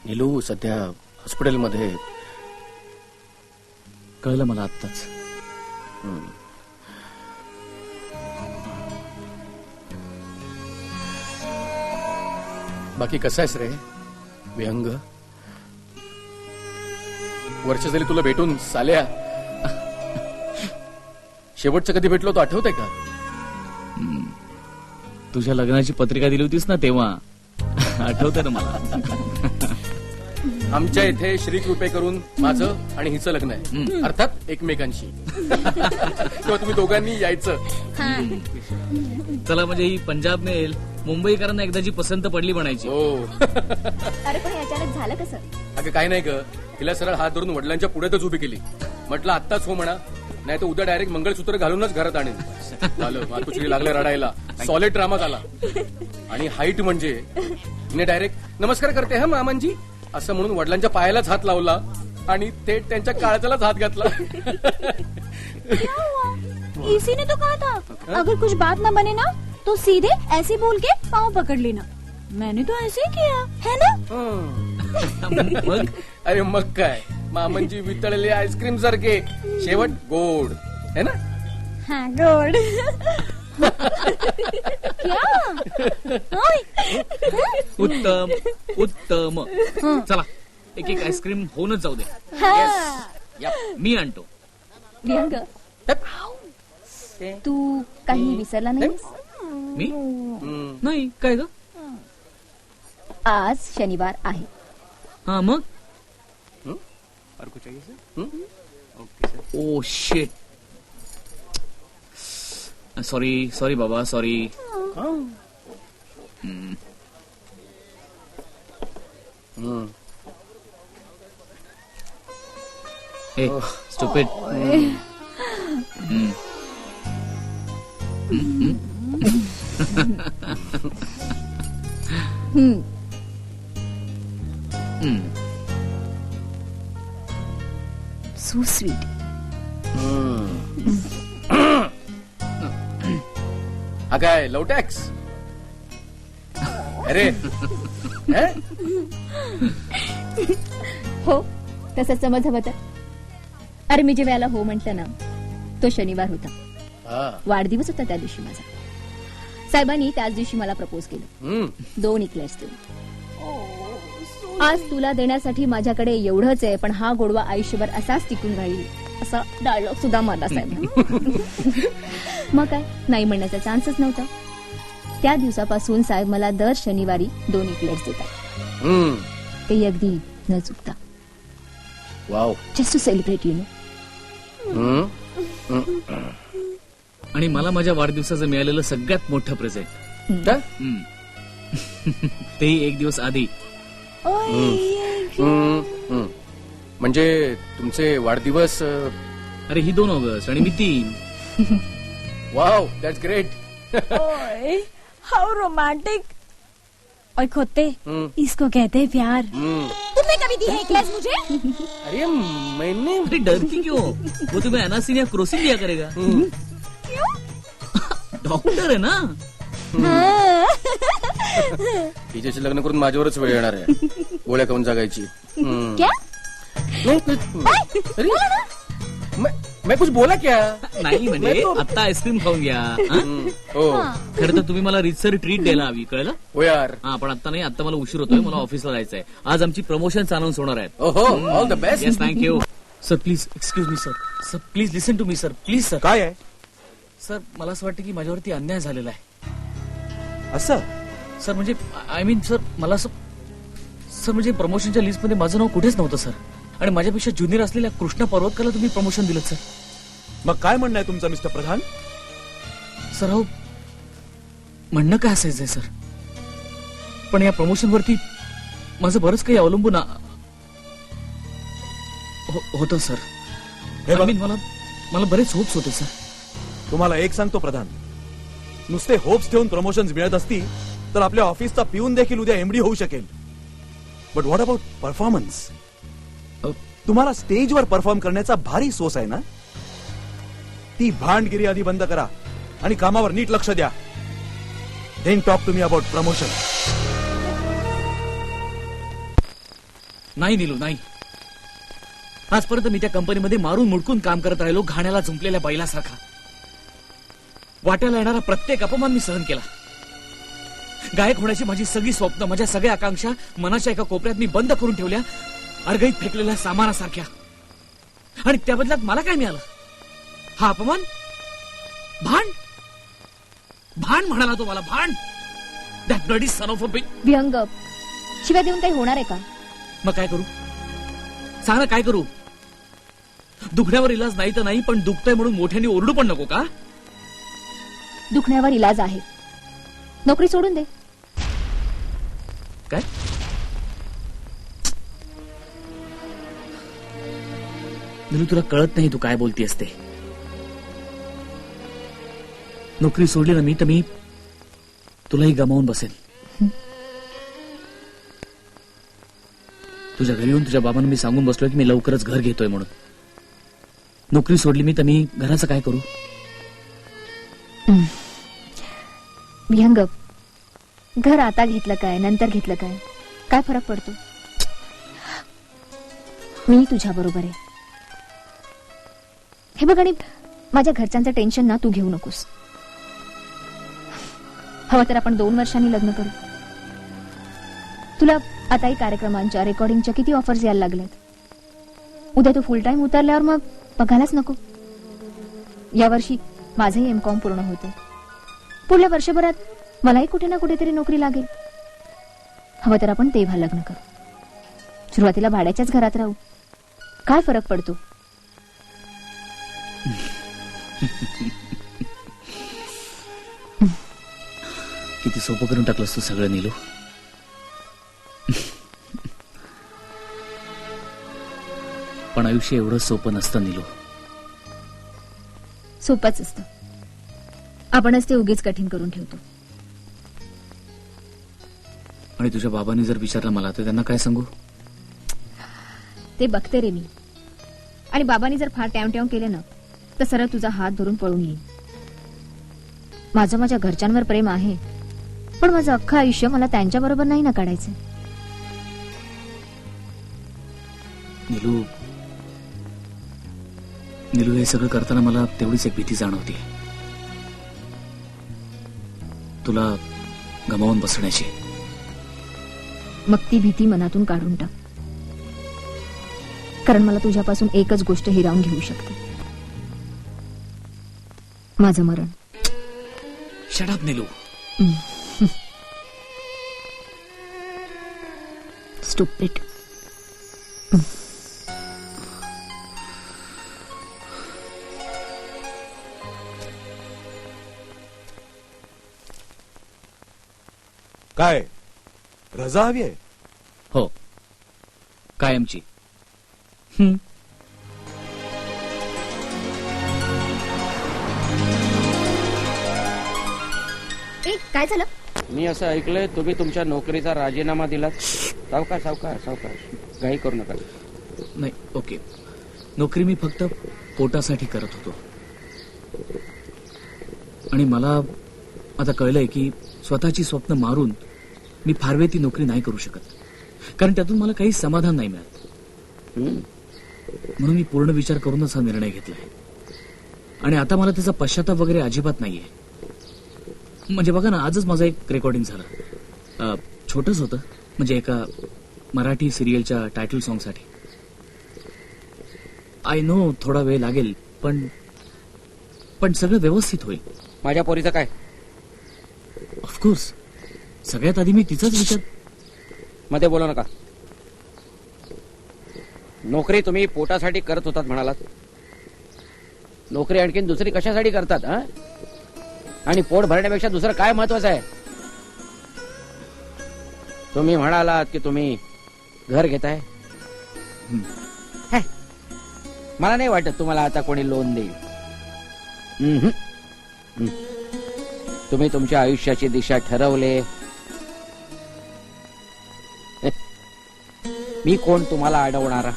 नीलू सध्या हॉस्पिटलमध्ये. कळलं मला आत्ताच. बाकी कसा आहेस रे विहंग? वर्ष झाली तुला भेटून साल्या. शेवटचं कधी भेटलो तो आठवतंय का? तुझ्या लग्नाची पत्रिका दिली होतीस ना तेव्हा. आठवतंय ना मला. आमच्या इथे श्रीकृपे करून माझं आणि हिचं लग्न आहे, अर्थात एकमेकांशी. तेव्हा तुम्ही दोघांनी यायचं. चला म्हणजे ही पंजाब मेल मुंबईकरांना एकदाची पसंत पडली म्हणायची. हो. अरे पण अचानक झालं कसं? अगं काय नाही ग, तिला सरळ हात धरून वडिलांच्या पुढेच उभी केली. म्हटलं आत्ताच हो म्हणा, नाही तर उद्या डायरेक्ट मंगळसूत्र घालूनच घरात आणेल. झालं, मातुश्री लागले रडायला. सॉलिड ड्रामा झाला. आणि हाईट म्हणजे तिने डायरेक्ट नमस्कार करते हा मामांजी असं म्हणून वडिलांच्या पायालाच हात लावला आणि थेट त्यांच्या काळजालाच हात घातला. इसी ने तो कहा था अगर कुछ बात ना बने ना तो सीधे ऐसे बोल के पाँव पकड़ लेना. मैंने तो ऐसे ही किया है ना. अरे मग काय, मामांजी वितळले आईस्क्रीम सारखे, शेवट गोड है ना. हाँ गोड. क्या? उत्तम उत्तम. चला एक एक आईस्क्रीम होऊनच जाऊ दे. मी आणतो. विहंग, तू काही विसरला नाहीस? मी नाही. काय ग? आज शनिवार आहे. हा मग. और कुछ चाहिए sir? Okay sir. Oh shit. Sorry sorry बाबा सॉरी. हे स्टुपिड. So sweet. हा काय लव टॅक्स? अरे हो तसंच समज हवं तर. अरे मी जे वेळेला हो म्हटलं ना तो शनिवार होता. वाढदिवस होता त्या दिवशी माझा. साहेबांनी त्याच दिवशी मला प्रपोज केलं. 2 इक्लेट्स देऊन. आज तुला देण्यासाठी माझ्याकडे एवढंच आहे, पण हा गोडवा आयुष्यभर असाच टिकून राहील असा डायलॉग सुद्धा मला साहेब. मग काय नाही म्हणण्याचा चान्सच नव्हता. त्या दिवसापासून साहेब मला दर शनिवारी 2 इक्लेट्स देतात. ते अगदी न चुकता. Wow. Just to celebrate you know. आणि मला माझ्या वाढदिवसाचं मिळालेलं सगळ्यात मोठं प्रेझेंट. तेही 1 दिवस आधी. म्हणजे तुमचे वाढदिवस? अरे ही 2 ऑगस्ट आणि मी 3. Wow that's great. How romantic. और खोते इसको कहते हैं प्यार. तुमने कभी दी है क्लास मुझे? अरे मैंने. अरे डरती क्यों? वो तुम्हें एनासिन या क्रोसिन दिया करेगा. क्यों? डॉक्टर है ना. तिच्याशी लग्न करून माझ्यावरच वेळ येणार आहे गोळ्या खाऊन जगायची. क्या? अरे मैं कुछ बोला क्या? नाही म्हणजे आता आईस्क्रीम खाऊन घ्या. हो खरं तर तुम्ही मला रितसर ट्रीट द्यायला हवी. कळलं? हो यार. हा पण आता नाही. आता मला उशीर होतोय. मला ऑफिसला जायचंय. आज आमची प्रमोशन्स अनाउन्स होणार आहेत. ओहो all the best. Yes thank you. Sir please excuse me sir. Sir please listen to me sir. Please sir. काय आहे सर मला असं वाटतं की माझ्यावरती अन्याय झालेला आहे. असं? सर म्हणजे आय मीन सर मला असं सर म्हणजे प्रमोशनच्या लिस्टमध्ये माझं नाव कुठेच नव्हतं सर. आणि माझ्यापेक्षा ज्युनियर असलेल्या कृष्णा पर्वतकरला तुम्ही प्रमोशन दिलं सर. मग काय म्हणणं आहे तुमचं मिस्टर प्रधान? सर हो म्हणणं काय असायचंय सर, पण या प्रमोशनवरती माझं बरंच काही अवलंबून होतं सर. हे बघ, मला बरेच होप्स होते सर. तुम्हाला एक सांगतो प्रधान, नुसते होप्स ठेवून प्रमोशन्स मिळत असती तर आपल्या ऑफिसचा पिऊन देखील उद्या एमडी होऊ शकेल. But what about performance? तुम्हाला स्टेजवर परफॉर्म करण्याचा भारी सोस आहे ना. ती भांडगिरी आधी बंद करा आणि कामावर नीट लक्ष द्या. Then talk to me about promotion. नाही नीलू, नाही. आजपर्यंत मी त्या कंपनीमध्ये मारून मुडकून काम करत राहिलो, घाण्याला झुंपलेल्या बैलासारखा. वाट्याला येणारा प्रत्येक अपमान मी सहन केला. गायक होण्याची माझी सगळी स्वप्न, माझ्या सगळ्या आकांक्षा मनाच्या एका कोपऱ्यात मी बंद करून ठेवल्या, अर्गईत फेकलेल्या सामानासारख्या. आणि त्या बदल्यात मला काय मिळालं? हा अपमान? भांड? भांड म्हणाला तो मला, भांड. That bloody son of a bitch. व्यंग शिवाय देऊन काही होणार आहे का? मग काय करू? सांग ना, काय करू? दुखण्यावर इलाज नाही तर नाही, पण दुखतंय म्हणून मोठ्याने ओरडू पण नको का? दुखण्यावर इलाज आहे. नोकरी सोडून दे. काय? नीलू, तुला कळत नाही तू काय बोलतीयस ते. नोकरी सोडली ना मी तर मी तुलाही गमावून बसेन. तुझ्या घरी येऊन तुझ्या बाबांना मी सांगून बसलोय की मी लवकरच घर घेतोय म्हणून. नोकरी सोडली मी तर मी घराचं काय करू? विहंग, घर आता घेतलं काय नंतर घेतलं काय, काय फरक पडतो? मी तुझ्या बरोबर आहे. हे बघ, आणि माझ्या घरच्यांचं टेन्शन ना तू घेऊ नकोस. हवं तर आपण 2 वर्षांनी लग्न करू. तुला आताही कार्यक्रमांच्या रेकॉर्डिंगच्या किती ऑफर्स यायला लागल्यात. उद्या तू फुल टाइम उतरल्यावर मग बघायलाच नको. यावर्षी माझंही M.Com पूर्ण होतं. पुढल्या वर्षभरात मलाही कुठे ना कुठेतरी नोकरी लागेल. हवं तर आपण तेव्हा लग्न करू. सुरुवातीला भाड्याच्याच घरात राहू. काय फरक पडतो? किती सोपं करून टाकलंस तू सगळं नीलू. पण आयुष्य एवढं सोपं नसतं नीलू. सोपंच असतं. आपणच ते उगीच कठीण करून ठेवतो. आणि तुझ्या बाबांनी जर विचारलं मला तर त्यांना काय सांगू? ते बघते रे मी. आणि बाबांनी जर फार ट्याव केले ना तर सरळ तुझा हात धरून पळून येईल. माझं माझ्या घरच्यांवर प्रेम आहे, पण माझं अख्खं आयुष्य मला त्यांच्या बरोबर नाही ना काढायचं. नीलू, नीलू, हे सगळं करताना मला तेवढीच एक भीती जाणवते, तुला गमावून बसण्याची. मग ती भीती मनातून काढून टाक. कारण मला तुझ्यापासून एकच गोष्ट हिरावून घेऊ शकते, माझं मरण. Shut up Neelu. स्टुपिड. काय रजा हवी आहे? हो, कायमची. काय झालं? मी असं ऐकलंय तुम्ही तुमच्या नोकरीचा राजीनामा दिलात. सावकाश सावकाश सावकाश, घाई करू नका. नाही, ओके. नोकरी मी फक्त पोटासाठी करत होतो. आणि मला आता कळलंय की स्वतःची स्वप्न मारून मी फार वेळ ती नोकरी नाही करू शकत, कारण त्यातून मला काही समाधान नाही मिळत. म्हणून मी पूर्ण विचार करूनच हा निर्णय घेतलाय. आणि आता मला त्याचा पश्चाताप वगैरे अजिबात नाहीये. म्हणजे बघा ना, आजच माझं एक रेकॉर्डिंग झालं. छोटंच होतं, म्हणजे एका मराठी सिरियलच्या टायटल सॉंगसाठी. आय नो थोडा वेळ लागेल, पण सगळं व्यवस्थित होईल. माझ्या पोरीचं काय? ऑफकोर्स, सगळ्यात आधी मी तिचाच विचार. मध्ये बोलू नका. नोकरी तुम्ही पोटासाठी करत होतात म्हणालात. नोकरी आणखीन दुसरी कशासाठी करतात? आणि पोट भरण्यापेक्षा दुसरं काय महत्वाचं आहे? तुम्ही म्हणालात की तुम्ही घर घेताय. मला नाही वाटत तुम्हाला आता कोणी लोन देईल. तुम्ही तुमच्या आयुष्याची दिशा ठरवले. मी कोण तुम्हाला अडवणारा?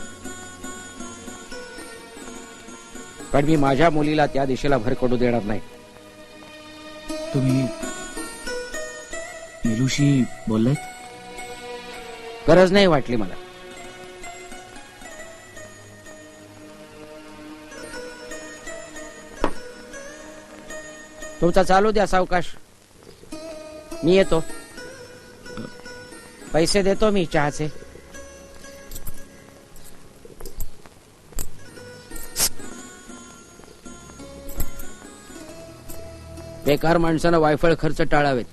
पण मी माझ्या मुलीला त्या दिशेला भरकटू देणार नाही. तुम्ही नीलूशी बोललात? गरज नाही वाटली मला. तुमचा चालू द्या सावकाश. मी येतो. पैसे देतो मी चहाचे. बेकार माणसानं वायफळ खर्च टाळावेत.